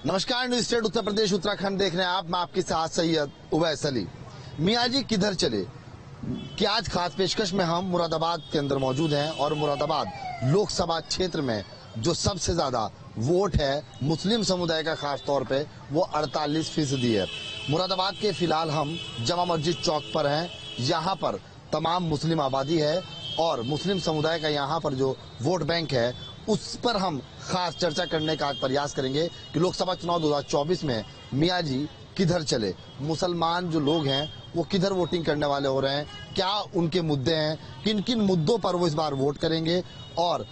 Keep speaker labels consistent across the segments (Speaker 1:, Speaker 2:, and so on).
Speaker 1: नमस्कार, news state Uttar Pradesh Uttarakhand देख रहे हैं आप। मैं आपके साथ सैयद उवैस अली। मियाँ जी किधर चले कि आज खास पेशकश में हम मुरादाबाद के अंदर मौजूद हैं और मुरादाबाद लोकसभा क्षेत्र में जो सबसे ज्यादा वोट है मुस्लिम समुदाय का, खास तौर पे वो 48% है। मुरादाबाद के फिलहाल हम जमा मस्जिद चौक पर हैं। यहाँ पर तमाम मुस्लिम आबादी है और मुस्लिम समुदाय का यहाँ पर जो वोट बैंक है उस पर हम खास चर्चा करने का प्रयास करेंगे कि लोकसभा चुनाव 2024 में मियाँ जी किधर चले, मुसलमान जो लोग हैं वो किधर वोटिंग करने वाले हो रहे हैं, क्या उनके मुद्दे हैं, किन किन मुद्दों पर वो इस बार वोट करेंगे। और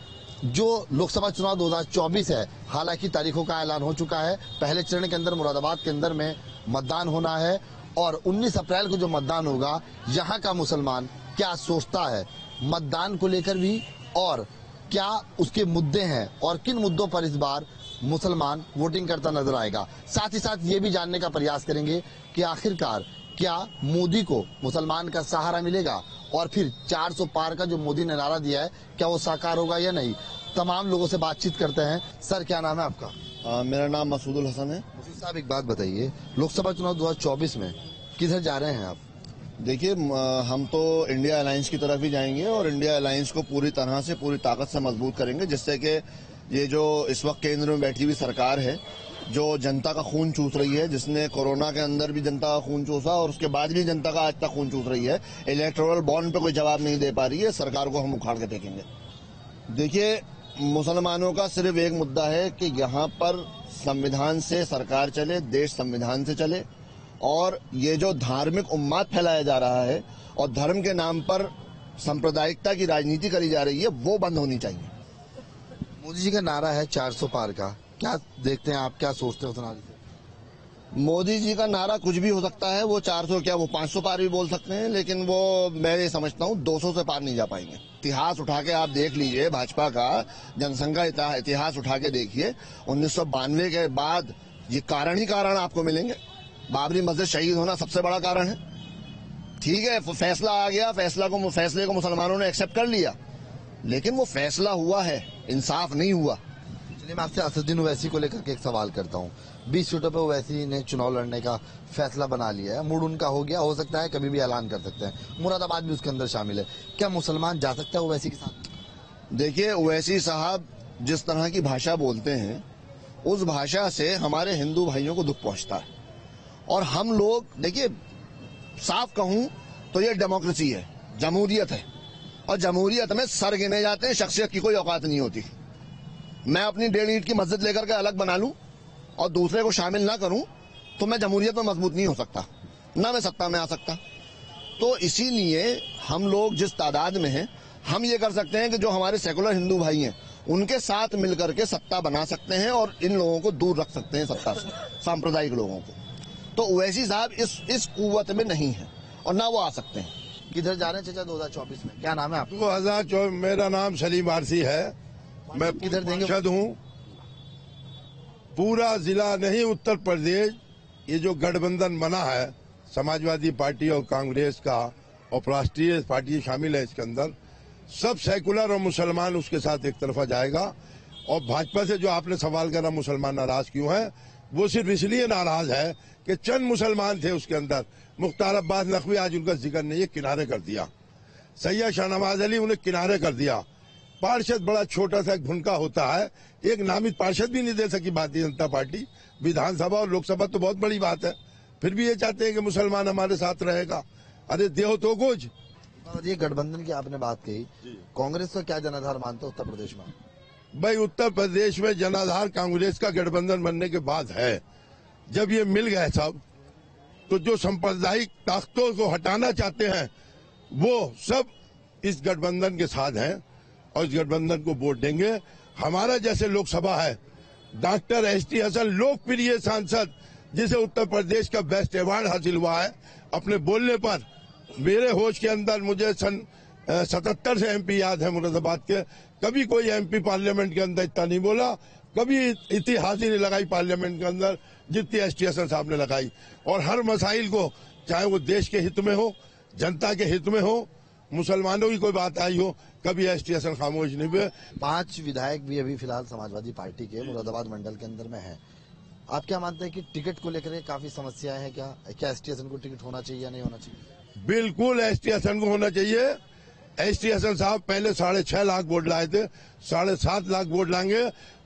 Speaker 1: जो लोकसभा चुनाव 2024 है, हालांकि तारीखों का ऐलान हो चुका है। पहले चरण के अंदर मुरादाबाद के अंदर में मतदान होना है और 19 अप्रैल को जो मतदान होगा, यहाँ का मुसलमान क्या सोचता है मतदान को लेकर भी और क्या उसके मुद्दे हैं और किन मुद्दों पर इस बार मुसलमान वोटिंग करता नजर आएगा। साथ ही साथ ये भी जानने का प्रयास करेंगे कि आखिरकार क्या मोदी को मुसलमान का सहारा मिलेगा और फिर 400 पार का जो मोदी ने नारा दिया है क्या वो साकार होगा या नहीं। तमाम लोगों से बातचीत करते हैं। सर, क्या नाम है आपका?
Speaker 2: मेरा नाम मसूदुल हसन है।
Speaker 1: मसूद साहब, एक बात बताइए, लोकसभा चुनाव 2024 में किधर जा रहे हैं आप?
Speaker 2: देखिए, हम तो इंडिया अलायंस की तरफ ही जाएंगे और इंडिया अलायंस को पूरी तरह से, पूरी ताकत से मजबूत करेंगे, जिससे कि ये जो इस वक्त केंद्र में बैठी हुई सरकार है जो जनता का खून चूस रही है, जिसने कोरोना के अंदर भी जनता का खून चूसा और उसके बाद भी जनता का आज तक खून चूस रही है, इलेक्टोरल बॉन्ड पे कोई जवाब नहीं दे पा रही है, सरकार को हम उखाड़ के देखेंगे। देखिए, मुसलमानों का सिर्फ एक मुद्दा है कि यहाँ पर संविधान से सरकार चले, देश संविधान से चले और ये जो धार्मिक उन्माद फैलाया जा रहा है और धर्म के नाम पर सांप्रदायिकता की राजनीति करी जा रही है वो बंद होनी चाहिए।
Speaker 1: मोदी जी का नारा है 400 पार का, क्या देखते हैं आप, क्या सोचते हो उस नारे से?
Speaker 2: मोदी जी का नारा कुछ भी हो सकता है, वो 400 क्या वो 500 पार भी बोल सकते हैं, लेकिन वो मैं ये समझता हूँ 200 से पार नहीं जा पाएंगे। इतिहास उठा के आप देख लीजिए, भाजपा का जनसंख्या इतिहास उठा के देखिए, 1992 के बाद ये कारण ही कारण आपको मिलेंगे। बाबरी मस्जिद शहीद होना सबसे बड़ा कारण है। ठीक है, फैसला आ गया, फैसले को मुसलमानों ने एक्सेप्ट कर लिया, लेकिन वो फैसला हुआ है, इंसाफ नहीं हुआ।
Speaker 1: चलिए, मैं आपसे असदुद्दीन ओवैसी को लेकर के एक सवाल करता हूँ। 20 सीटों पे ओवैसी ने चुनाव लड़ने का फैसला बना लिया है, मूड उनका हो गया, हो सकता है कभी भी ऐलान कर सकते हैं, मुरादाबाद भी उसके अंदर शामिल है। क्या मुसलमान जा सकता है ओवैसी के साथ?
Speaker 2: देखिए, ओवैसी साहब जिस तरह की भाषा बोलते हैं उस भाषा से हमारे हिंदू भाइयों को दुख पहुंचता है और हम लोग, देखिए साफ कहूं तो ये डेमोक्रेसी है, जमहूरियत है और जमहूरियत में सर गिने जाते हैं, शख्सियत की कोई औकात नहीं होती। मैं अपनी 1.5 ईंट की मस्जिद लेकर के अलग बना लूं और दूसरे को शामिल ना करूं तो मैं जमहूरियत में मजबूत नहीं हो सकता, ना मैं सत्ता में आ सकता। तो इसीलिए हम लोग जिस तादाद में हैं, हम ये कर सकते हैं कि जो हमारे सेकुलर हिंदू भाई हैं उनके साथ मिलकर के सत्ता बना सकते हैं और इन लोगों को दूर रख सकते हैं सत्ता से, सांप्रदायिक लोगों को। तो ओवैसी साहब इस कुव्वत में नहीं है और ना वो आ सकते हैं।
Speaker 1: किधर जा रहे हैं चाचा 2024 में? क्या नाम है आपका?
Speaker 3: 2024 मेरा नाम सलीम आरसी है। मैं
Speaker 1: किधर देंगे?
Speaker 3: हूँ पूरा जिला नहीं, उत्तर प्रदेश, ये जो गठबंधन बना है समाजवादी पार्टी और कांग्रेस का और राष्ट्रीय पार्टी शामिल है इसके अंदर, सब सेकुलर और मुसलमान उसके साथ एक तरफा जाएगा। और भाजपा से जो आपने सवाल करा मुसलमान नाराज क्यों है, वो सिर्फ इसलिए नाराज है कि चंद मुसलमान थे उसके अंदर, मुख्तार अब्बास नकवी, आज उनका जिक्र नहीं है, किनारे कर दिया। सैयद शाहनवाज अली, उन्हें किनारे कर दिया। पार्षद बड़ा छोटा सा एक भुनका होता है, एक नामित पार्षद भी नहीं दे सकी भारतीय जनता पार्टी। विधानसभा और लोकसभा तो बहुत बड़ी बात है, फिर भी ये चाहते हैं कि मुसलमान हमारे साथ रहेगा। अरे देहो तो कुछ।
Speaker 1: और ये गठबंधन की आपने बात कही, कांग्रेस को क्या जनाधार मानते हो उत्तर प्रदेश में?
Speaker 3: भाई, उत्तर प्रदेश में जनाधार कांग्रेस का गठबंधन बनने के बाद है। जब ये मिल गए सब, तो जो सांप्रदायिक ताकतों को हटाना चाहते हैं वो सब इस गठबंधन के साथ हैं और इस गठबंधन को वोट देंगे। हमारा जैसे लोकसभा है, डॉक्टर एसटी हसन लोकप्रिय सांसद, जिसे उत्तर प्रदेश का बेस्ट अवार्ड हासिल हुआ है अपने बोलने पर। मेरे होश के अंदर मुझे सन 77 से एमपी याद है मुरादाबाद के, कभी कोई एमपी पार्लियामेंट के अंदर इतना नहीं बोला, कभी इतिहास ही नहीं लगाई पार्लियामेंट के अंदर जितनी एसटी हसन साहब ने लगाई। और हर मसाइल को, चाहे वो देश के हित में हो, जनता के हित में हो, मुसलमानों की कोई बात आई हो, कभी एसटी हसन खामोश नहीं हुए।
Speaker 1: 5 विधायक भी अभी फिलहाल समाजवादी पार्टी के मुरादाबाद मंडल के अंदर में है। आप क्या मानते हैं कि टिकट को लेकर काफी समस्याएं हैं? क्या एसटी हसन को टिकट होना चाहिए या नहीं होना चाहिए?
Speaker 3: बिल्कुल एसटी हसन को होना चाहिए। एसटी हसन साहब पहले 6.5 लाख वोट लाए थे, 7.5 लाख वोट लाएंगे।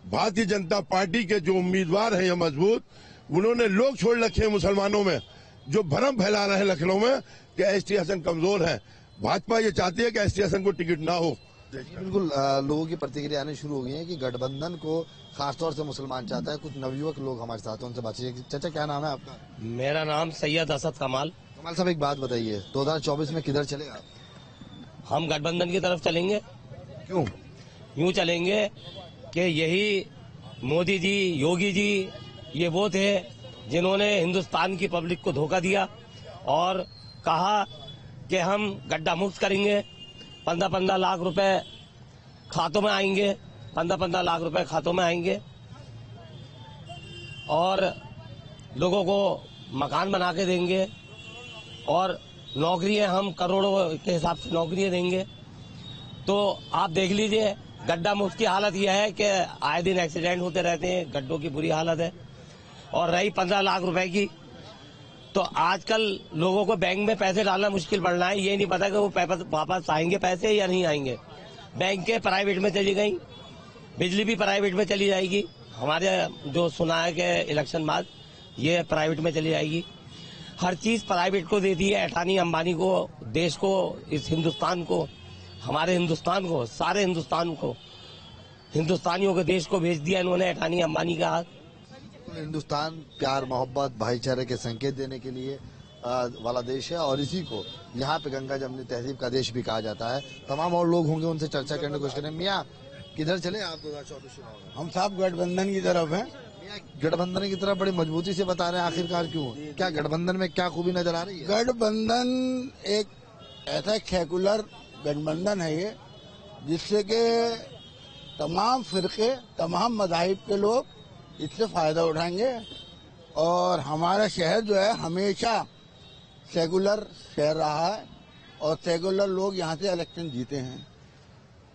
Speaker 3: भारतीय जनता पार्टी के जो उम्मीदवार हैं मजबूत, उन्होंने लोग छोड़ रखे हैं मुसलमानों में, जो भ्रम फैला रहे हैं लखनऊ में कि एसटी हसन कमजोर है। भाजपा ये चाहती है कि एसटी हसन को टिकट ना हो।
Speaker 1: बिल्कुल लोगों की प्रतिक्रिया आनी शुरू हो गई है कि गठबंधन को खासतौर से मुसलमान चाहता है। कुछ नवयुवक लोग हमारे साथ हैं, उनसे बातचीत। चाचा क्या नाम है आपका?
Speaker 4: मेरा नाम सैयद असद कमाल।
Speaker 1: कमाल साहब एक बात बताइए, 2024 में किधर चलेगा आप?
Speaker 4: हम गठबंधन की तरफ चलेंगे।
Speaker 1: क्यों?
Speaker 4: यूं चलेंगे कि यही मोदी जी, योगी जी, ये वो थे जिन्होंने हिंदुस्तान की पब्लिक को धोखा दिया और कहा कि हम गड्ढा मुक्त करेंगे, 15-15 लाख रुपए खातों में आएंगे, 15-15 लाख रुपए खातों में आएंगे और लोगों को मकान बना के देंगे और नौकरियां हम करोड़ों के हिसाब से नौकरियां देंगे। तो आप देख लीजिए, गड्ढा मुक्त की हालत यह है कि आए दिन एक्सीडेंट होते रहते हैं, गड्ढों की बुरी हालत है। और रही 15 लाख रुपए की, तो आजकल लोगों को बैंक में पैसे डालना मुश्किल पड़ रहा है। ये नहीं पता कि वो वापस आएंगे पैसे या नहीं आएंगे। बैंकें प्राइवेट में चली गई, बिजली भी प्राइवेट में चली जाएगी। हमारे जो सुना है कि इलेक्शन बाद ये प्राइवेट में चली जाएगी। हर चीज प्राइवेट को दे दी है, अडानी अंबानी को, देश को, इस हिंदुस्तान को, हमारे हिंदुस्तान को, सारे हिंदुस्तान को, हिंदुस्तानियों के देश को भेज दिया इन्होंने अडानी अंबानी का हाथ।
Speaker 1: हिंदुस्तान प्यार, मोहब्बत, भाईचारे के संकेत देने के लिए वाला देश है और इसी को यहाँ पे गंगा जमनी तहजीब का देश भी कहा जाता है। तमाम और लोग होंगे, उनसे चर्चा करने की कोशिश करें। मियाँ किधर चले आप 2024 चुनाव में?
Speaker 5: हम साहब गठबंधन की तरफ हैं।
Speaker 1: गठबंधन की तरफ बड़ी मजबूती से बता रहे हैं, आखिरकार क्यों? क्या गठबंधन में क्या खूबी नजर आ रही है?
Speaker 5: गठबंधन एक ऐसा सेकुलर गठबंधन है ये, जिससे कि तमाम फिरके, तमाम मज़ाहिब के लोग इससे फायदा उठाएंगे और हमारा शहर जो है हमेशा सेकुलर शहर रहा है और सेकुलर लोग यहाँ से इलेक्शन जीते हैं।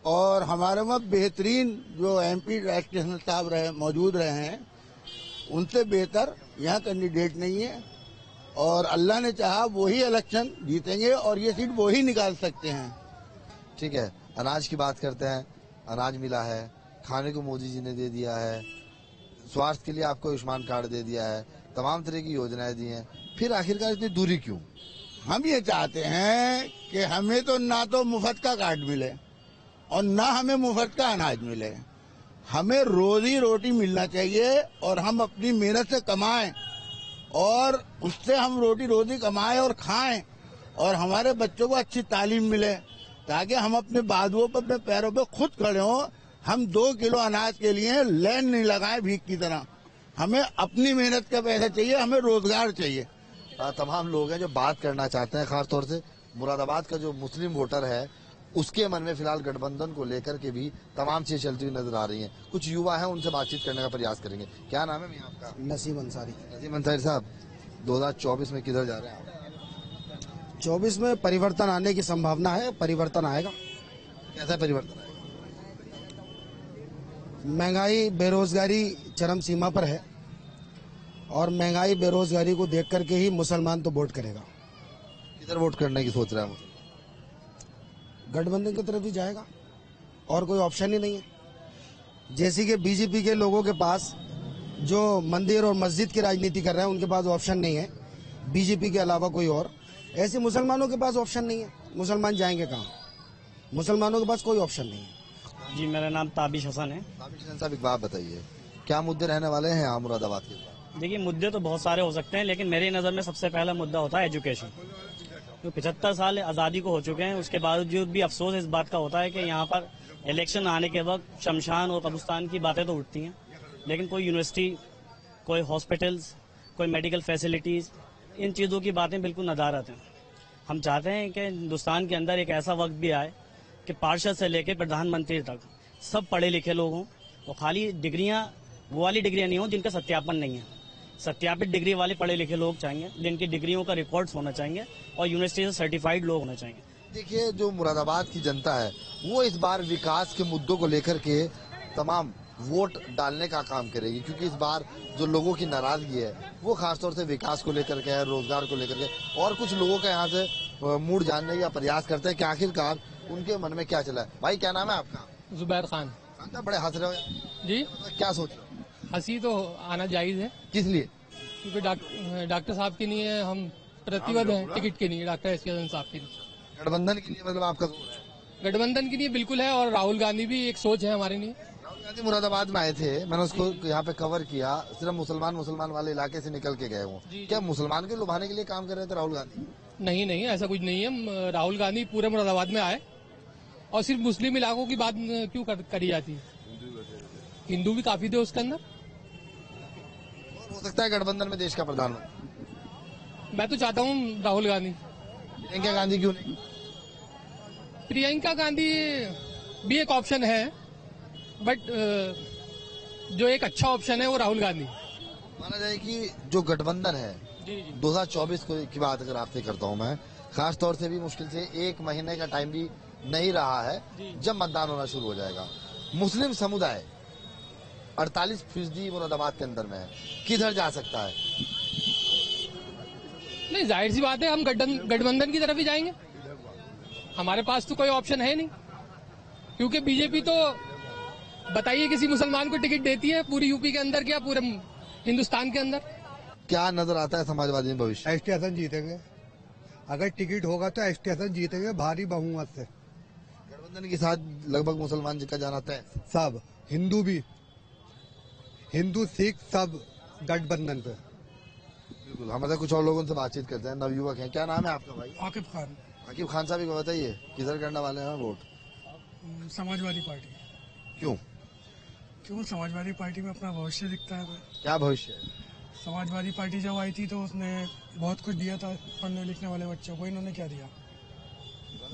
Speaker 5: और हमारे में बेहतरीन जो एमपी राष्ट्रीय साहब मौजूद रहे हैं, उनसे बेहतर यहाँ कैंडिडेट नहीं है और अल्लाह ने चाहा वही इलेक्शन जीतेंगे और ये सीट वही निकाल सकते हैं।
Speaker 1: ठीक है, अनाज की बात करते हैं। अनाज मिला है, खाने को मोदी जी ने दे दिया है, स्वास्थ्य के लिए आपको आयुष्मान कार्ड दे दिया है, तमाम तरह की योजनाएं दी हैं, फिर आखिरकार इतनी दूरी क्यों?
Speaker 5: हम ये चाहते हैं कि हमें तो ना तो मुफ्त का कार्ड मिले और ना हमें मुफ्त का अनाज मिले। हमें रोजी रोटी मिलना चाहिए और हम अपनी मेहनत से कमाएं और उससे हम रोटी कमाएं और खाएं और हमारे बच्चों को अच्छी तालीम मिले ताकि हम अपने बाजुओं पर, अपने पैरों पर खुद खड़े हों। हम 2 किलो अनाज के लिए लाइन नहीं लगाएं भीख की तरह। हमें अपनी मेहनत का पैसा चाहिए, हमें रोजगार चाहिए।
Speaker 1: तमाम लोग हैं जो बात करना चाहते हैं, खासतौर से मुरादाबाद का जो मुस्लिम वोटर है उसके मन में फिलहाल गठबंधन को लेकर के भी तमाम चीजें चलती हुई नजर आ रही हैं। कुछ युवा हैं, उनसे बातचीत करने का प्रयास करेंगे। क्या नाम है भैया आपका?
Speaker 6: नसीम अंसारी।
Speaker 1: नसीम अंसारी साहब, 2024 में किधर जा रहे हैं आप?
Speaker 6: 24 में परिवर्तन आने की संभावना है, परिवर्तन आएगा।
Speaker 1: कैसा परिवर्तन आएगा?
Speaker 6: महंगाई, बेरोजगारी चरम सीमा पर है और महंगाई, बेरोजगारी को देख करके ही मुसलमान तो वोट करेगा।
Speaker 1: किधर वोट करने की सोच रहा है?
Speaker 6: गठबंधन की तरफ ही जाएगा और कोई ऑप्शन ही नहीं है। जैसे कि बीजेपी के लोगों के पास जो मंदिर और मस्जिद की राजनीति कर रहे हैं, उनके पास ऑप्शन नहीं है बीजेपी के अलावा कोई और। ऐसे मुसलमानों के पास ऑप्शन नहीं है। मुसलमान जाएंगे कहाँ? मुसलमानों के पास कोई ऑप्शन नहीं है।
Speaker 7: जी, मेरा नाम ताबिश हसन है।
Speaker 1: ताबिश हसन साहब, एक बात बताइए, क्या मुद्दे रहने वाले हैं यहाँ मुरादाबाद के?
Speaker 7: देखिए, मुद्दे तो बहुत सारे हो सकते हैं, लेकिन मेरी नज़र में सबसे पहला मुद्दा होता है एजुकेशन। तो 75 साल आज़ादी को हो चुके हैं, उसके बावजूद भी अफसोस इस बात का होता है कि यहाँ पर इलेक्शन आने के वक्त शमशान और कब्रिस्तान की बातें तो उठती हैं, लेकिन कोई यूनिवर्सिटी, कोई हॉस्पिटल्स, कोई मेडिकल फैसिलिटीज़, इन चीज़ों की बातें बिल्कुल नदारत हैं। हम चाहते हैं कि हिंदुस्तान के अंदर एक ऐसा वक्त भी आए कि पार्षद से लेकर प्रधानमंत्री तक सब पढ़े लिखे लोग हों और खाली डिग्रियां, वो वाली डिग्रियां नहीं हों जिनका सत्यापन नहीं है। सत्यापित डिग्री वाले पढ़े लिखे लोग चाहिए, जिनकी डिग्रियों का रिकॉर्ड्स होना चाहिए और यूनिवर्सिटी से सर्टिफाइड लोग होना चाहिए।
Speaker 1: देखिए, जो मुरादाबाद की जनता है वो इस बार विकास के मुद्दों को लेकर के तमाम वोट डालने का काम करेगी, क्योंकि इस बार जो लोगों की नाराजगी है वो खासतौर से विकास को लेकर के है, रोजगार को लेकर के, और कुछ लोगों का यहाँ से मूड जानने का प्रयास करते हैं कि आखिरकार उनके मन में क्या चला है। भाई क्या नाम है आपका?
Speaker 8: जुबैर खान।
Speaker 1: बड़े हंस रहे हो
Speaker 8: जी,
Speaker 1: क्या सोच रहे हो?
Speaker 8: हंसी तो आना जायज है,
Speaker 1: किस लिए?
Speaker 8: क्योंकि डॉक्टर साहब के लिए हम प्रतिबद्ध हैं, टिकट के लिए, डॉक्टर एस के साहब के लिए।
Speaker 1: गठबंधन के लिए मतलब आपका जोर है?
Speaker 8: गठबंधन के लिए बिल्कुल है, और राहुल गांधी भी एक सोच है हमारे लिए।
Speaker 1: राहुल गांधी मुरादाबाद में आए थे, मैंने उसको यहाँ पे कवर किया, सिर्फ मुसलमान वाले इलाके से निकल के गए हूँ। क्या मुसलमान के लुभाने के लिए काम कर रहे थे राहुल गांधी?
Speaker 8: नहीं नहीं, ऐसा कुछ नहीं है। राहुल गांधी पूरे मुरादाबाद में आए, और सिर्फ मुस्लिम इलाकों की बात क्यों करी जाती है? हिंदू भी काफी थे उसके अंदर।
Speaker 1: हो सकता है गठबंधन में देश का प्रधानमंत्री।
Speaker 8: मैं तो चाहता हूँ राहुल गांधी।
Speaker 1: प्रियंका गांधी क्यों नहीं?
Speaker 8: प्रियंका गांधी भी एक ऑप्शन है, बट जो एक अच्छा ऑप्शन है वो राहुल गांधी।
Speaker 1: माना जाए कि जो गठबंधन है 2024 की बात अगर आपसे करता हूं मैं, खास तौर से भी मुश्किल से 1 महीने का टाइम भी नहीं रहा है जब मतदान होना शुरू हो जाएगा। मुस्लिम समुदाय 48% मुरादाबाद के अंदर में है, किधर जा सकता है?
Speaker 8: नहीं, जाहिर सी बात है हम गठबंधन की तरफ ही जाएंगे। हमारे पास तो कोई ऑप्शन है नहीं, क्योंकि बीजेपी तो बताइए किसी मुसलमान को टिकट देती है पूरी यूपी के अंदर, क्या पूरे हिंदुस्तान के अंदर?
Speaker 1: क्या नजर आता है समाजवादी में भविष्य?
Speaker 9: एस टी हसन जीतेंगे, अगर टिकट होगा तो एस टी हसन जीतेंगे भारी बहुमत से।
Speaker 1: गठबंधन के साथ लगभग मुसलमान जिनका जाना तय है।
Speaker 9: सब हिंदू भी, हिंदू सिख सब गठबंधन पे।
Speaker 1: बिल्कुल, हमारे कुछ और लोगों से बातचीत करते हैं, नवयुवक हैं। क्या नाम है आपका भाई?
Speaker 10: आकिब खान।
Speaker 1: आकिब खान साहब को बताइए, किधर करने वाले हैं वोट?
Speaker 10: समाजवादी पार्टी।
Speaker 1: क्यों?
Speaker 10: क्यों? समाजवादी पार्टी में अपना भविष्य दिखता है।
Speaker 1: क्या भविष्य है?
Speaker 10: समाजवादी पार्टी जब आई थी तो उसने बहुत कुछ दिया था पढ़ने लिखने वाले बच्चों को, इन्होंने क्या दिया?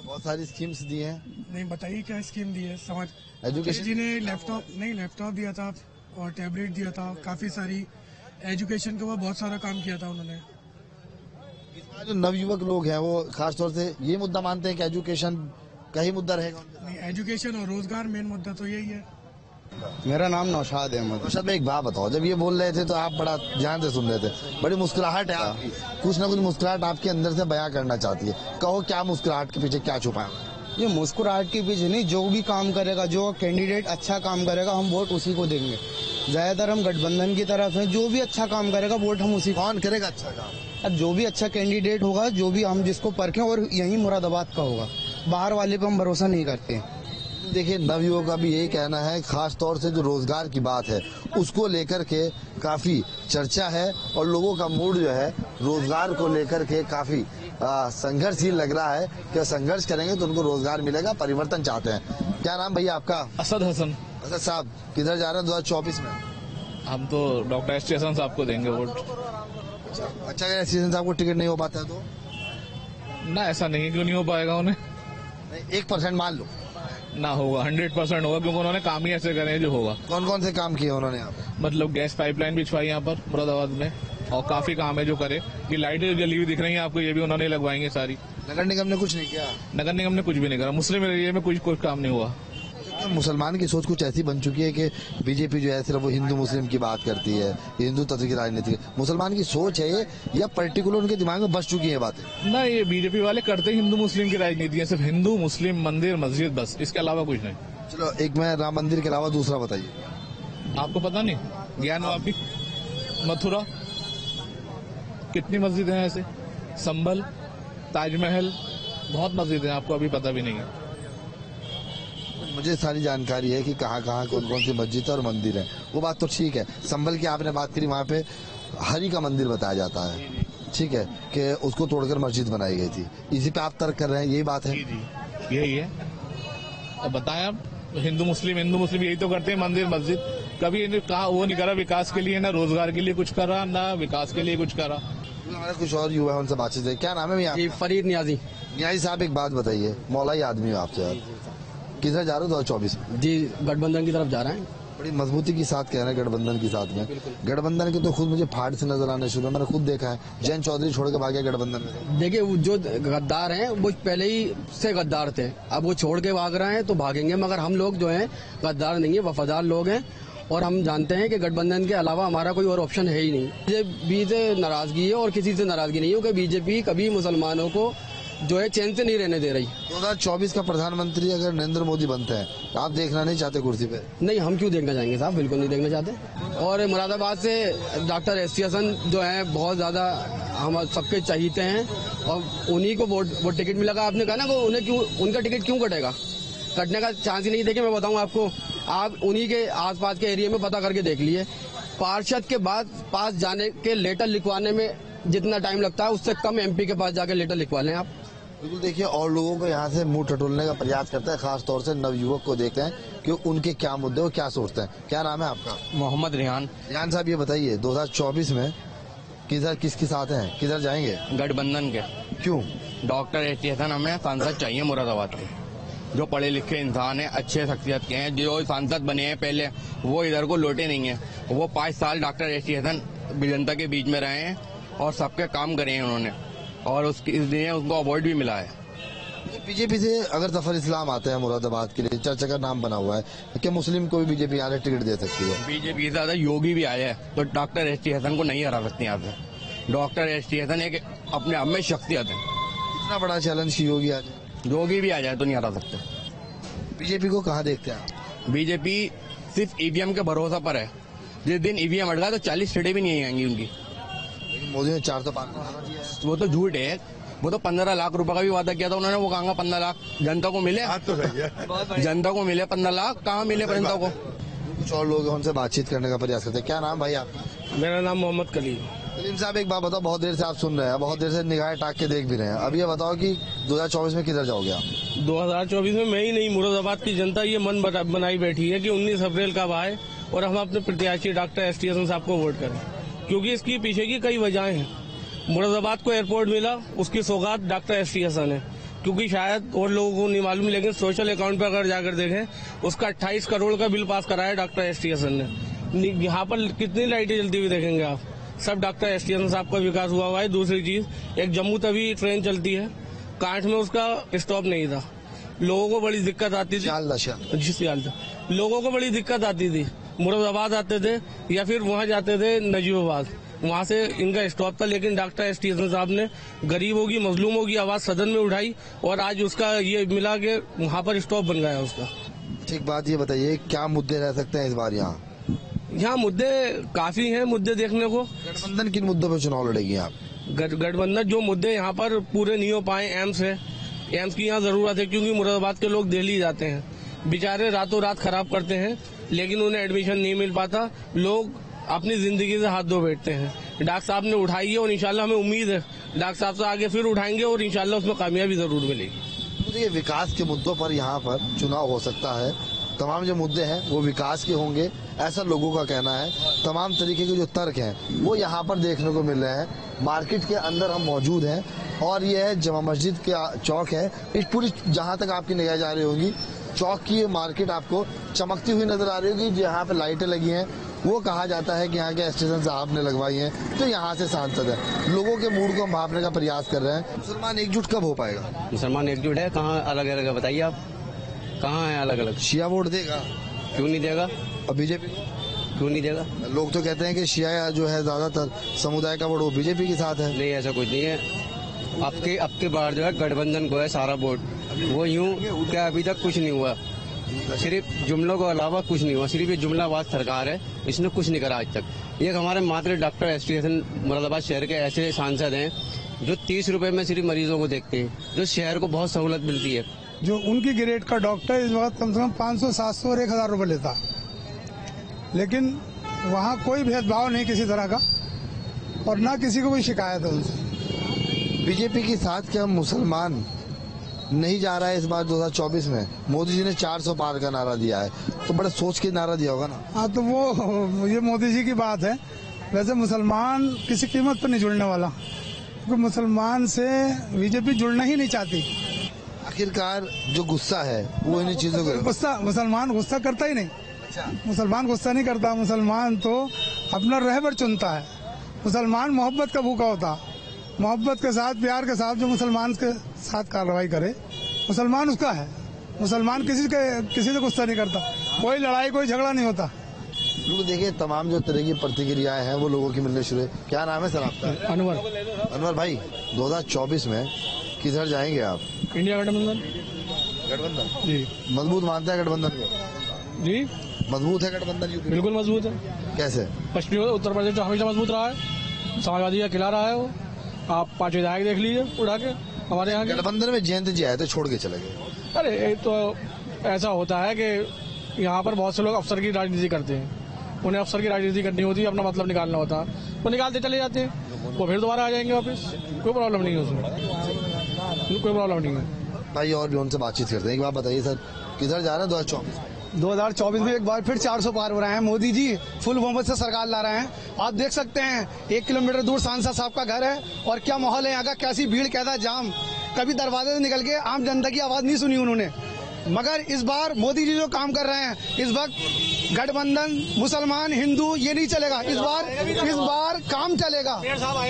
Speaker 1: बहुत सारी स्कीम्स दी हैं।
Speaker 10: नहीं, बताइए क्या स्कीम दी है? समाज
Speaker 1: एजुकेशन
Speaker 10: जी ने लैपटॉप दिया था और टैबलेट दिया था, काफी सारी एजुकेशन के ऊपर बहुत सारा काम किया था उन्होंने।
Speaker 1: जो नवयुवक लोग हैं वो खास तौर से ये मुद्दा मानते हैं कि एजुकेशन का ही मुद्दा रहेगा।
Speaker 10: नहीं, एजुकेशन और रोजगार मेन मुद्दा तो यही है।
Speaker 9: मेरा नाम नौशाद अहमद।
Speaker 1: नौशाद भाई, एक बात बताओ, जब ये बोल रहे थे तो आप बड़ा ध्यान से सुन रहे थे, बड़ी मुस्कुराहट है आपकी, कुछ ना कुछ मुस्कुराहट आपके अंदर से बयां करना चाहती है। कहो क्या मुस्कुराहट के पीछे क्या छुपा है?
Speaker 9: ये मुस्कुराहट के पीछे नहीं, जो भी काम करेगा, जो कैंडिडेट अच्छा काम करेगा हम वोट उसी को देंगे। ज्यादातर हम गठबंधन की तरफ हैं, जो भी अच्छा काम करेगा वोट हम उसी।
Speaker 1: कौन करेगा अच्छा काम?
Speaker 9: अब जो भी अच्छा कैंडिडेट होगा, जो भी हम जिसको परखें, और यही मुरादाबाद का होगा, बाहर वाले पे हम भरोसा नहीं करते हैं।
Speaker 1: देखिए, नवयुवक का भी यही कहना है, खास तौर से जो रोजगार की बात है उसको लेकर के काफी चर्चा है, और लोगों का मूड जो है रोजगार को लेकर के काफी संघर्षशील लग रहा है कि संघर्ष करेंगे तो उनको रोजगार मिलेगा, परिवर्तन चाहते हैं। क्या नाम भैया आपका?
Speaker 11: असद हसन।
Speaker 1: असद साहब, किधर जा रहे हैं 2024 में?
Speaker 11: हम तो डॉक्टर एस टी हसन साहब को देंगे वोट।
Speaker 1: अच्छा, अगर एस टी हसन साहब को टिकट नहीं हो पाता है तो?
Speaker 11: ना, ऐसा नहीं है, क्यों नहीं हो पाएगा उन्हें?
Speaker 1: 1% मान लो
Speaker 11: ना, होगा 100% होगा, क्योंकि उन्होंने काम ही ऐसे करे हैं जो होगा।
Speaker 1: कौन कौन से काम किए उन्होंने यहाँ पर?
Speaker 11: मतलब गैस पाइपलाइन बिछवाई यहाँ पर मुरादाबाद में, और काफी काम है जो करे। ये लाइटें जली हुई दिख रही हैं आपको, ये भी उन्होंने लगवाएंगे सारी।
Speaker 1: नगर निगम ने कुछ नहीं किया?
Speaker 11: नगर निगम ने कुछ भी नहीं करा, मुस्लिम एरिया में कुछ काम नहीं हुआ।
Speaker 1: मुसलमान की सोच कुछ ऐसी बन चुकी है कि बीजेपी जो है सिर्फ वो हिंदू मुस्लिम की बात करती है, हिंदू तत्व की राजनीति। मुसलमान की सोच है ये, या पर्टिकुलर उनके दिमाग में बस चुकी है बातें?
Speaker 11: ना, ये बीजेपी वाले करते हिंदू मुस्लिम की राजनीति है, सिर्फ हिंदू मुस्लिम मंदिर मस्जिद, बस, इसके अलावा कुछ नहीं।
Speaker 1: चलो, एक मैं राम मंदिर के अलावा दूसरा बताइए।
Speaker 11: आपको पता नहीं? ज्ञानवापी, मथुरा, कितनी मस्जिदें हैं ऐसे, संभल, ताजमहल, बहुत मस्जिदें हैं, आपको अभी पता भी नहीं है।
Speaker 1: मुझे सारी जानकारी है कि कहाँ कहाँ कौन कौन सी मस्जिद है और मंदिर है, वो बात तो ठीक है। संभल की आपने बात करी, वहाँ पे हरि का मंदिर बताया जाता है, ठीक है, कि उसको तोड़कर मस्जिद बनाई गई थी। इसी पे आप तर्क कर रहे हैं, यही बात है?
Speaker 11: यही है। अब बताएं आप, हिंदू मुस्लिम यही तो करते हैं, मंदिर मस्जिद। कभी कहा वो नहीं करा विकास के लिए, ना रोजगार के लिए कुछ करा, ना विकास के लिए कुछ करा।
Speaker 1: हमारे कुछ और युवा उनसे बातचीत है। क्या नाम है भैया?
Speaker 6: फरीद नियाजी।
Speaker 1: नियाजी साहब, एक बात बताइए, मौलाई आदमी हो आपसे यार, किधर जा रहे हो 2024 में?
Speaker 6: जी, गठबंधन की तरफ जा रहे हैं।
Speaker 1: बड़ी मजबूती के साथ कह रहे हैं गठबंधन के साथ में। गठबंधन के तो खुद मुझे फाड़ से नजर आने शुरू, मैंने खुद देखा है। जैन चौधरी छोड़ के भागे गठबंधन में।
Speaker 6: देखिए, जो गद्दार हैं वो पहले ही से गद्दार थे, अब वो छोड़ के भाग रहे हैं तो भागेंगे, मगर हम लोग जो हैं गद्दार नहीं है, वफादार लोग हैं,
Speaker 12: और हम जानते हैं कि गठबंधन के अलावा हमारा कोई और ऑप्शन है ही नहीं। बीजेपी से नाराजगी है और किसी से नाराजगी नहीं है, क्योंकि बीजेपी कभी मुसलमानों को जो है चैन से नहीं रहने दे रही।
Speaker 1: 2024 का प्रधानमंत्री अगर नरेंद्र मोदी बनते हैं तो आप देखना नहीं चाहते कुर्सी पे?
Speaker 12: नहीं, हम क्यों देखना चाहेंगे साहब, बिल्कुल नहीं देखना चाहते। और मुरादाबाद से डॉक्टर एस.टी. हसन जो है बहुत ज्यादा हम सबके चाहते हैं और उन्हीं को वो टिकट मिलेगा। आपने कहा ना को उन्हें क्यों, उनका टिकट क्यों कटेगा? कटने का चांस ही नहीं। देखिए मैं बताऊं आपको, आप उन्हीं के आसपास के एरिया में पता करके देख लिए, पार्षद के बाद पास जाने के लेटर लिखवाने में जितना टाइम लगता है उससे कम एमपी के पास जाकर लेटर लिखवा लें आप।
Speaker 1: बिल्कुल। देखिए और लोगों को यहाँ से मुंह टटोलने का प्रयास करता है, खास तौर से नवयुवक को देखते हैं कि उनके क्या मुद्दे, वो क्या सोचते हैं। क्या नाम है आपका?
Speaker 13: मोहम्मद रिहान।
Speaker 1: रिहान साहब ये बताइए 2024 में किधर किसके साथ हैं, किधर जाएंगे?
Speaker 13: गठबंधन के।
Speaker 1: क्यों?
Speaker 13: Doctor ST. हसन हमें सांसद चाहिए मुरादाबाद के, जो पढ़े लिखे इंसान है, अच्छे शख्सियत के हैं। जो सांसद बने हैं पहले वो इधर को लौटे नहीं है। वो 5 साल डॉक्टर एस.टी. हसन जनता के बीच में रहे हैं और सबके काम करे हैं उन्होंने, और इसलिए उनको अवार्ड भी मिला है।
Speaker 1: बीजेपी से अगर जफर इस्लाम आते हैं मुरादाबाद के लिए, चर्चा का नाम बना हुआ है, क्या मुस्लिम को भी बीजेपी यहाँ टिकट दे सकती है?
Speaker 13: बीजेपी से ज्यादा योगी भी आया है तो डॉक्टर एस.टी. हसन को नहीं हरा सकते यहाँ से। Doctor ST. हसन एक अपने आप में शख्सियत है।
Speaker 1: इतना बड़ा चैलेंज की योगी आ जाए,
Speaker 13: योगी भी आ जाए तो नहीं हरा सकते।
Speaker 1: बीजेपी को कहाँ देखते हैं?
Speaker 13: बीजेपी सिर्फ ईवीएम के भरोसा पर है। जिस दिन ईवीएम हट गया तो 40 सीटें भी नहीं आएंगी उनकी।
Speaker 1: मोदी ने 4 तो 5 हरा दिया है।
Speaker 13: वो तो झूठ है। वो तो 15 लाख रुपए का भी वादा किया था उन्होंने। वो कहाँ 15 लाख जनता को मिले?
Speaker 3: तो सही है।
Speaker 13: जनता को मिले 15 लाख, कहाँ मिले जनता को?
Speaker 1: कुछ और लोग उनसे बातचीत करने का प्रयास करते हैं। क्या नाम भाई आपका?
Speaker 14: मेरा नाम मोहम्मद कलीम।
Speaker 1: कलीम साहब एक बात बताओ, बहुत देर से आप सुन रहे हैं, बहुत देर से निगाहें टाक के देख भी रहे हैं, अब ये बताओ कि 2024 में किधर जाओगे आप?
Speaker 14: 2024 में मैं ही नहीं, मुरादाबाद की जनता ये मन बनाई बैठी है कि 19 अप्रैल कब आए और हम अपने प्रत्याशी डॉक्टर एस.टी. हसन साहब को वोट करें, क्योंकि इसकी पीछे की कई वजहें हैं। मुरादाबाद को एयरपोर्ट मिला, उसकी सौगात डॉक्टर एस.टी. हसन है, क्योंकि शायद और लोगों को नहीं मालूम, लेकिन सोशल अकाउंट पर अगर जाकर देखें उसका 28 करोड़ का बिल पास कराया डॉक्टर एस.टी. हसन ने। यहाँ पर कितनी लाइटें जलती हुई देखेंगे आप, सब डॉक्टर एस.टी. हसन साहब का विकास हुआ हुआ है। दूसरी चीज, एक जम्मू तवी ट्रेन चलती है, कांठ में उसका स्टॉप नहीं था, लोगों को बड़ी दिक्कत आती थी। लोगों को बड़ी दिक्कत आती थी, मुरादाबाद आते थे या फिर वहाँ जाते थे नजीबाबाद, वहाँ से इनका स्टॉप था। लेकिन डॉक्टर एस.टी. हसन साहब ने गरीबों की, मजलूमों की आवाज सदन में उठाई और आज उसका ये मिला के वहाँ पर स्टॉप बन गया उसका।
Speaker 1: ठीक बात ये बताइए, क्या मुद्दे रह सकते हैं इस बार यहाँ?
Speaker 14: यहाँ मुद्दे काफी हैं मुद्दे देखने को।
Speaker 1: गठबंधन किन मुद्दों पर चुनाव लड़ेगी आप?
Speaker 14: गठबंधन जो मुद्दे यहाँ पर पूरे नहीं हो पाए, एम्स है, एम्स की यहाँ जरूरत है, क्योंकि मुरादाबाद के लोग दिल्ली जाते हैं, बेचारे रातों रात खराब करते हैं, लेकिन उन्हें एडमिशन नहीं मिल पाता, लोग अपनी जिंदगी से हाथ धो बैठते हैं। डॉक्टर साहब ने उठाई है और इंशाल्लाह हमें उम्मीद है डॉक्टर साहब से आगे फिर उठाएंगे और इंशाल्लाह उसमें कामयाबी जरूर मिलेगी।
Speaker 1: देखिए विकास के मुद्दों पर यहाँ पर चुनाव हो सकता है, तमाम जो मुद्दे हैं वो विकास के होंगे, ऐसा लोगों का कहना है। तमाम तरीके के जो तर्क हैं वो यहाँ पर देखने को मिल रहे हैं। मार्केट के अंदर हम मौजूद हैं और ये है जमा मस्जिद का चौक है। इस पूरी जहाँ तक आपकी निगाह जा रही होगी, चौक की ये मार्केट आपको चमकती हुई नजर आ रही होगी। जहाँ पे लाइटें लगी हैं वो कहा जाता है कि यहाँ के स्टेशन साहब ने लगवाई हैं, तो यहाँ से सांसद है। लोगों के मूड को हम भापने का प्रयास कर रहे हैं। मुसलमान एकजुट कब हो पाएगा?
Speaker 12: मुसलमान एकजुट है, कहाँ अलग अलग है बताइए आप, कहाँ है अलग अलग?
Speaker 1: शिया वोट देगा?
Speaker 12: क्यों नहीं देगा?
Speaker 1: और बीजेपी
Speaker 12: क्यों नहीं देगा?
Speaker 1: लोग तो कहते हैं कि शिया जो है ज्यादातर समुदाय का वोट वो बीजेपी के साथ है।
Speaker 12: नहीं, ऐसा कुछ नहीं है। आपके बार जो है गठबंधन को है सारा वोट, वो यूं क्या अभी तक कुछ नहीं हुआ, सिर्फ जुमलों के अलावा कुछ नहीं हुआ, सिर्फ ये जुमलाबाज सरकार है, इसने कुछ नहीं करा आज तक। एक हमारे मात्र डॉक्टर एस.टी. हसन मुरादाबाद शहर के ऐसे सांसद हैं जो 30 रुपए में सिर्फ मरीजों को देखते हैं, जो शहर को बहुत सहूलत मिलती है।
Speaker 10: जो उनकी ग्रेड का डॉक्टर इस वक्त कम से कम 500, 700 और 1000 रुपए लेता, लेकिन वहाँ कोई भेदभाव नहीं किसी तरह का और ना किसी को कोई शिकायत है उनसे।
Speaker 1: बीजेपी के साथ क्या मुसलमान नहीं जा रहा है इस बार 2024 में? मोदी जी ने 400 पार का नारा दिया है, तो बड़ा सोच के नारा दिया होगा ना।
Speaker 10: हाँ, तो वो ये मोदी जी की बात है। वैसे मुसलमान किसी कीमत पर नहीं जुड़ने वाला, क्योंकि मुसलमान से बीजेपी जुड़ना ही नहीं चाहती।
Speaker 1: आखिरकार जो गुस्सा है वो इन्हीं चीजों को,
Speaker 10: गुस्सा मुसलमान गुस्सा करता ही नहीं। मुसलमान गुस्सा नहीं करता, मुसलमान तो अपना रहबर चुनता है। मुसलमान मोहब्बत का भूखा होता, मोहब्बत के साथ, प्यार के साथ जो मुसलमान के साथ कार्रवाई करे, मुसलमान उसका है। मुसलमान किसी से गुस्सा नहीं करता, कोई लड़ाई कोई झगड़ा नहीं होता।
Speaker 1: बिल्कुल, देखिए तमाम जो तरह की प्रतिक्रियाएं हैं वो लोगों की मिलने शुरू है। क्या नाम है सर आपका? अनवर भाई, 2024 में किधर जाएंगे आप?
Speaker 15: इंडिया गठबंधन जी।
Speaker 1: मजबूत मानते हैं गठबंधन को?
Speaker 15: जी
Speaker 1: मजबूत है गठबंधन यूपी?
Speaker 15: बिल्कुल मजबूत है।
Speaker 1: कैसे?
Speaker 15: पश्चिमी उत्तर प्रदेश जो हमेशा मजबूत रहा है, समाजवादी का किला रहा है वो। आप 5 विधायक देख लीजिए उठा के हमारे यहाँ।
Speaker 1: गठबंधन में जयंत जी आए थे, छोड़ के चले गए।
Speaker 15: अरे ये तो ऐसा होता है कि यहाँ पर बहुत से लोग अफसर की राजनीति करते हैं, उन्हें अफसर की राजनीति करनी होती है, अपना मतलब निकालना होता है, वो निकालते चले जाते हैं, वो फिर दोबारा आ जाएंगे वापस। कोई प्रॉब्लम नहीं है उसमें, कोई प्रॉब्लम नहीं है
Speaker 1: भाई। और भी उनसे बातचीत करते हैं। एक बात बताइए सर, किधर जा रहे हैं
Speaker 9: 2024 में? एक बार फिर 400 पार हो रहे हैं। मोदी जी फुल बहुमत से सरकार ला रहे हैं। आप देख सकते हैं 1 किलोमीटर दूर सांसद साहब का घर है और क्या माहौल है यहाँ का, कैसी भीड़, कैसा जाम। कभी दरवाजे से निकल के आम जनता की आवाज नहीं सुनी उन्होंने। मगर इस बार मोदी जी जो काम कर रहे हैं, इस वक्त गठबंधन मुसलमान हिंदू ये नहीं चलेगा। इस बार काम चलेगा,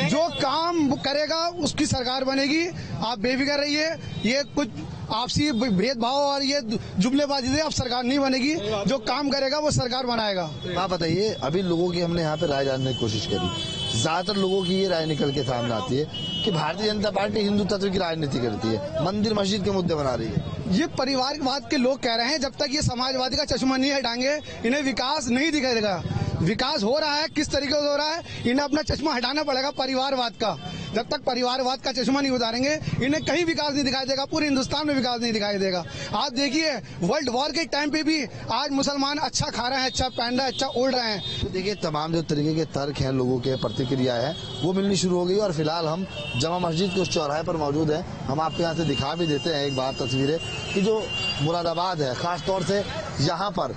Speaker 9: जो काम करेगा उसकी सरकार बनेगी। आप बेफिक्र रहिए, ये कुछ आपसी भेदभाव और ये जुमलेबाजी से अब सरकार नहीं बनेगी। जो काम करेगा वो सरकार बनाएगा।
Speaker 1: आप बताइए, अभी लोगों की हमने यहाँ पे राय जानने की कोशिश करी, ज्यादातर लोगों की ये राय निकल के सामने आती है कि भारतीय जनता पार्टी हिंदू तत्व की राजनीति करती है, मंदिर मस्जिद के मुद्दे बना रही है।
Speaker 9: ये परिवारवाद के लोग कह रहे हैं, जब तक ये समाजवादी का चश्मा नहीं हटाएंगे इन्हें विकास नहीं दिखेगा। विकास हो रहा है, किस तरीके से हो रहा है, इन्हें अपना चश्मा हटाना पड़ेगा परिवारवाद का। जब तक परिवारवाद का चश्मा नहीं उतारेंगे इन्हें कहीं विकास नहीं दिखाई देगा, पूरे हिंदुस्तान में विकास नहीं दिखाई देगा। आप देखिए वर्ल्ड वॉर के टाइम पे भी आज मुसलमान अच्छा खा रहे हैं, अच्छा पहन रहे हैं, अच्छा ओढ़ रहे हैं।
Speaker 1: तो देखिए तमाम जो तरीके के तर्क हैं, लोगों के प्रतिक्रियाएं हैं, वो मिलनी शुरू हो गई। और फिलहाल हम जमा मस्जिद के उस चौराहे पर मौजूद हैं। हम आपको यहाँ से दिखा भी देते हैं एक बार तस्वीरें कि जो मुरादाबाद है, खास तौर से यहाँ पर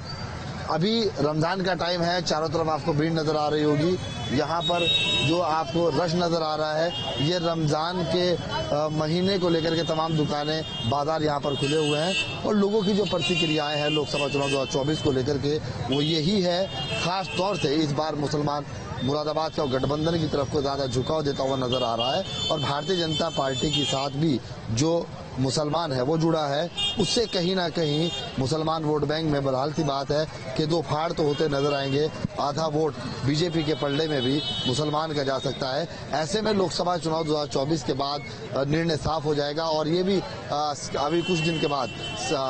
Speaker 1: अभी रमजान का टाइम है, चारों तरफ आपको भीड़ नजर आ रही होगी। यहाँ पर जो आपको रश नजर आ रहा है, ये रमजान के महीने को लेकर के तमाम दुकानें, बाजार यहाँ पर खुले हुए हैं। और लोगों की जो प्रतिक्रियाएं हैं लोकसभा चुनाव 2024 को लेकर के, वो यही है। खास तौर से इस बार मुसलमान मुरादाबाद का गठबंधन की तरफ को ज्यादा झुकाव देता हुआ नजर आ रहा है। और भारतीय जनता पार्टी के साथ भी जो मुसलमान है वो जुड़ा है, उससे कहीं ना कहीं मुसलमान वोट बैंक में बहरहाल सी बात है कि 2 फाड़ तो होते नजर आएंगे। आधा वोट बीजेपी के पलड़े में भी मुसलमान का जा सकता है। ऐसे में लोकसभा चुनाव 2024 के बाद निर्णय साफ हो जाएगा। और ये भी अभी कुछ दिन के बाद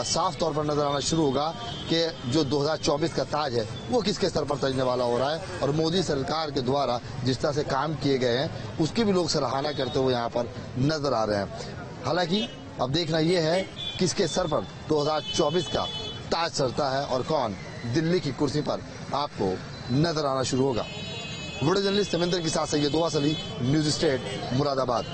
Speaker 1: साफ तौर पर नजर आना शुरू होगा कि जो 2024 का ताज है वो किसके सर पर तजने वाला हो रहा है। और मोदी सरकार के द्वारा जिस तरह से काम किए गए हैं उसकी भी लोग सराहना करते हुए यहाँ पर नजर आ रहे हैं। हालांकि अब देखना यह है किसके सर पर 2024 का ताज चढ़ता है और कौन दिल्ली की कुर्सी पर आपको नजर आना शुरू होगा। वीडियो जर्नलिस्ट समिंदर के साथ सैयद दुआ सली, न्यूज स्टेट, मुरादाबाद।